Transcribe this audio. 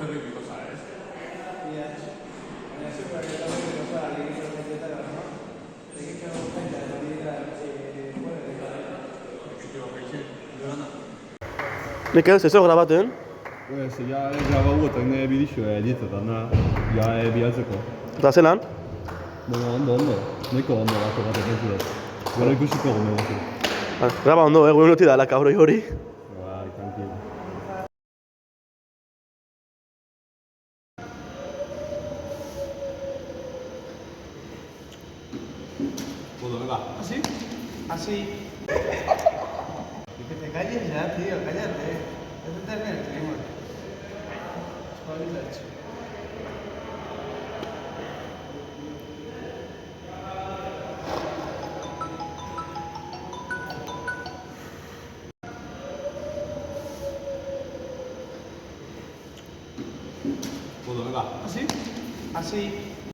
terribili cosa è? Mikel, se grabatzen? Ez, ja grabau eta bidixoa editetan, ja bilatzeko. Eta zelan? Baina ondo. Neko ondo bat egin dut. Gero ikusiko gune bat. Graba ondo, gure noti da, kabroi hori. Bai, tranquilo. Bueno, venga. ¿Así? Así. Y que te calles ya, tío, cállate. No te termines el clima. Espabila, chico. Bueno, venga. ¿Así? Así.